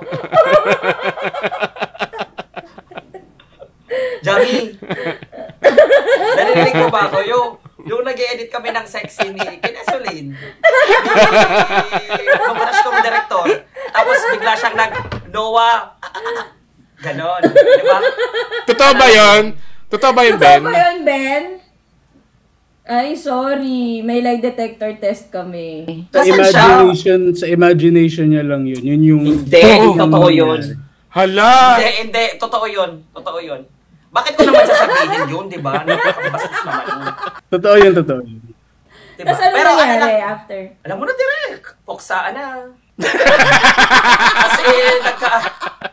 Jamie, narinig mo ba ako? Yung nag-i-edit kami ng sexy ni Kinesolin. Yung crush kong director. Tapos bigla siyang Noah. Ganon. Diba? Totoo ba yun? Totoo ba yun, Ben? Totoo ba yun, Ben? Ay, sorry. May lie detector test kami. Sa imagination niya lang yun. Yun yung... Hindi, totoo yun. Hala! Hindi. Totoo yun. Bakit ko naman sasabihin yun, di ba? Nakakabastos naman yun. Totoo yun. Diba? Tapos ano nangyari after? Alam mo na, direct. Poksaan na. Kasi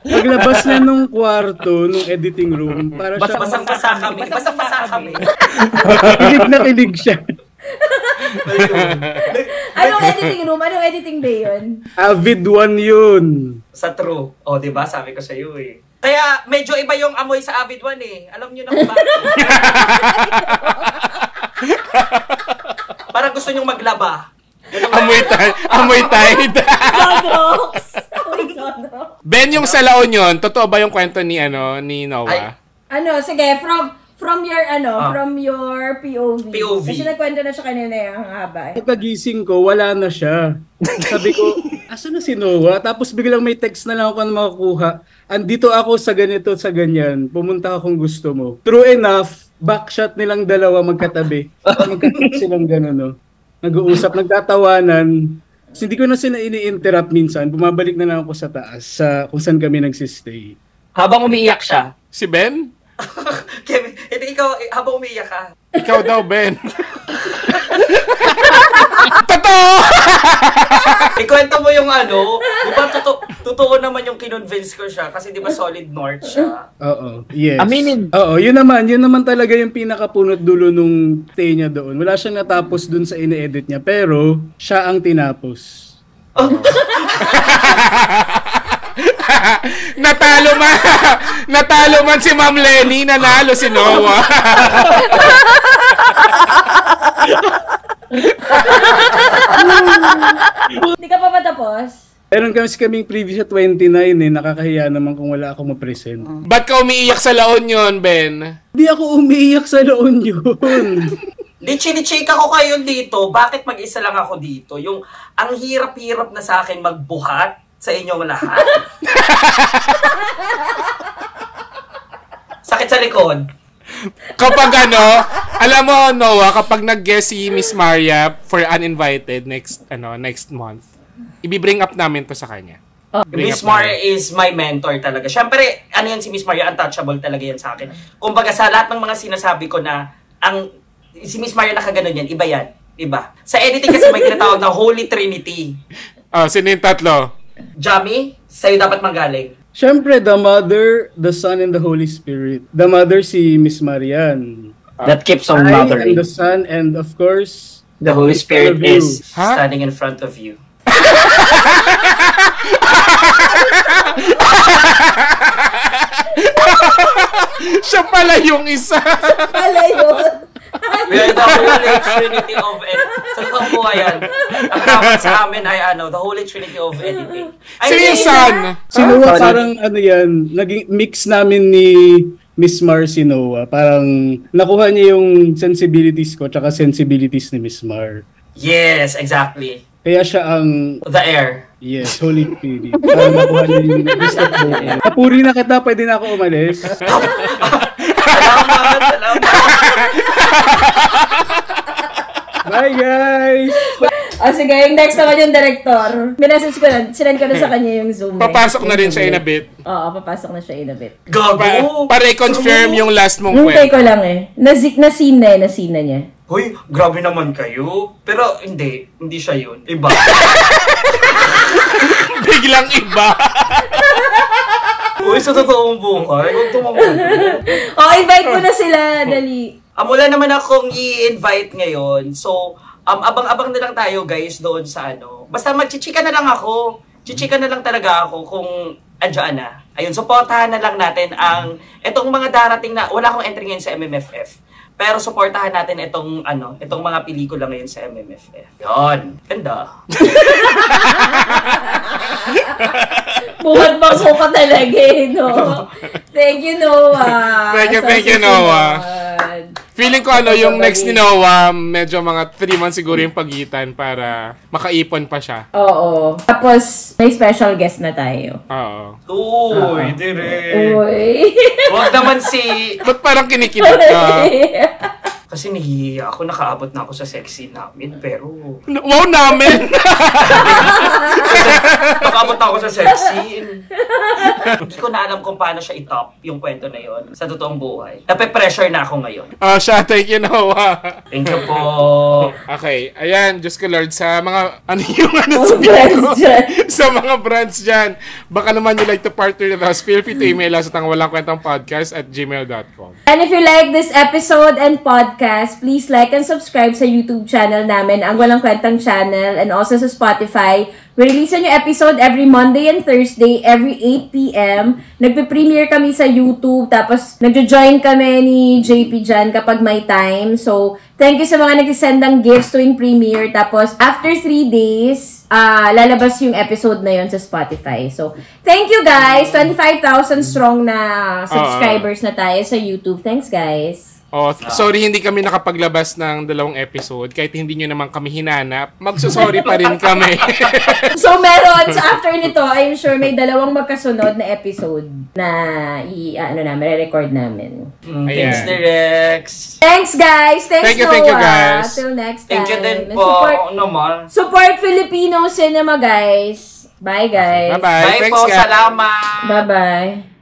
paglabas na nung kwarto, nung editing room, para siya... Basang-basa kami. Kilig na kilig siya. Anong editing room? Anong editing bay yun? Avid one yun. Sa True. O, di ba? Sabi ko sa iyo eh. Kaya medyo iba yung amoy sa Avid One eh. Alam niyo na kung bakit. Parang gusto niyong maglaba. Amoy tide. Sonrox! Ben, yung sa Laon yun, totoo ba yung kwento ni Noah? Sige, from your POV. Kasi nagkwento na siya kanina yung haba. Pagkagising ko, wala na siya. Sabi ko, asa na si Noah? Tapos biglang may text na lang ako na makakuha. Andito ako sa ganito, sa ganyan. Pumunta ka kung gusto mo. True enough, backshot nilang dalawa magkatabi. Magkatabi silang gano'n, no? Nag-uusap, nagtatawanan. Hindi ko na sila ini-interrupt minsan. Bumabalik na lang ako sa taas, kung saan kami nagsistay. Habang umiiyak siya. Si Ben? Hindi, ikaw, habang umiiyak ka. Ikaw daw, Ben. Totoo! Ikwento mo yung di ba totoo naman yung kinonvince ko siya kasi di ba solid north siya? Oo, yes. Aminin. Oo, yun naman talaga yung pinakapunot dulo nung stay niya doon. Wala siyang natapos doon sa ine-edit niya, pero siya ang tinapos. Natalo man si Ma'am Lenny, nanalo si Noah. Hindi ka pa matapos? Meron kaming preview sa 29 nakakahiya naman kung wala ako ma-present. Ba't ka umiiyak sa Laon yun, Ben? Hindi ako umiiyak sa Laon yun. Lichi-lichika ko kayo dito. Bakit mag-isa lang ako dito? Yung ang hirap-hirap na sa akin magbuhat sa inyong lahat. Sakit sa likod. Kapag alam mo, Noah, kapag nag-guest si Miss Maria for Uninvited next month, i-bring up namin to sa kanya. Miss Maria is my mentor talaga. Siyempre, yan si Miss Maria, untouchable talaga yan sa akin. Kumbaga sa lahat ng mga sinasabi ko na si Miss Maria nakaganon yan, iba yan. Iba. Sa editing kasi may tinatawag na Holy Trinity. Sino yung tatlo? Jamie, sa'yo dapat manggaling. Siyempre, the Mother, the Son, and the Holy Spirit. The Mother si Miss Marian. That keeps on mothering. And the Son, and of course, the Holy Spirit is standing in front of you. Siya pala yung isa. Pala yun. We are the Holy Trinity of Editing. Sa totoong buhay yan. Ang tawag sa amin ay the Holy Trinity of Editing. Sino yung son? Si Noah parang yan, naging mix namin ni Miss Mar si Noah. Parang nakuha niya yung sensibilities ko tsaka sensibilities ni Miss Mar. Yes, exactly. Kaya siya ang... The air. Yes, Holy Spirit. Parang nakuha niya yung gusto ko. Papuri na kita, pwede na ako umalis. Salamat. Bye, guys! Sige, yung next naman yung director. Minessage ko na, sinend ko na sa kanya yung Zoom. Papasok na rin siya in a bit. Oo, papasok na siya in a bit. Gago! Para i-confirm yung last mong Hintay kwento. ko lang eh. Na-scene na niya. Hoy, grabe naman kayo. Pero hindi siya yun. Iba. Biglang iba. Uy, sa totoong buhay, huwag tumamang. Invite mo na sila, dali. Wala naman akong i-invite ngayon. So, abang-abang na lang tayo guys doon sa ano. Basta magchichika na lang ako. Chichika na lang talaga ako kung andyan na. Ayun, supportahan na lang natin ang itong mga darating na, wala akong entry ngayon sa MMFF. Pero supportahan natin itong mga pelikula ngayon sa MMFF. Yon, ganda. Buhat bangso ka talaga eh, no? Thank you, Noah. Thank you, Noah. Feeling ko yung next ni Noah, medyo mga 3 months siguro yung pagitan para makaipon pa siya. Oo. Tapos, may special guest na tayo. Oo. Uy, dire. Uy. Huwag naman si... Ba't parang kinikilig ka? Kasi nahihiya ako, nakaabot na ako sa sexy namin, pero... Wow namin! Nakaabot na ako sa sexy. Hindi ko na alam kung paano siya i-top yung kwento na yon sa totoong buhay. Nape-pressure na ako ngayon. Siya, thank you, Noah. Thank you po. Okay, ayan, Diyos ko Lord, sa mga, sa mga brands dyan, baka naman you like to partner with us, feel free to email us at angwalangkwentangpodcast@gmail.com. And if you like this episode and podcast, please like and subscribe sa YouTube channel namin, Ang Walang Kwentang Channel, and also sa Spotify. We release a new episode every Monday and Thursday, every 8 p.m. Nagpe-premiere kami sa YouTube, tapos nagjo-join kami ni JP dyan kapag may time. So, thank you sa mga nagsisend ng gifts tuwing premiere. Tapos, after 3 days, lalabas yung episode na yon sa Spotify. So, thank you guys! 25,000 strong na subscribers na tayo sa YouTube. Thanks, guys! Sorry hindi kami nakapaglabas ng 2 episode. Kahit hindi nyo naman kami hinanap, magsusorry pa rin kami. So, meron. So, after nito, I'm sure may 2 magkasunod na episode na record namin. Thanks, Rex. Thanks, guys. Thank you, guys. Till next time. Thank you din po. Support Filipino cinema, guys. Bye, guys. Bye-bye. Bye Thanks, po. guys. Salamat. Bye-bye.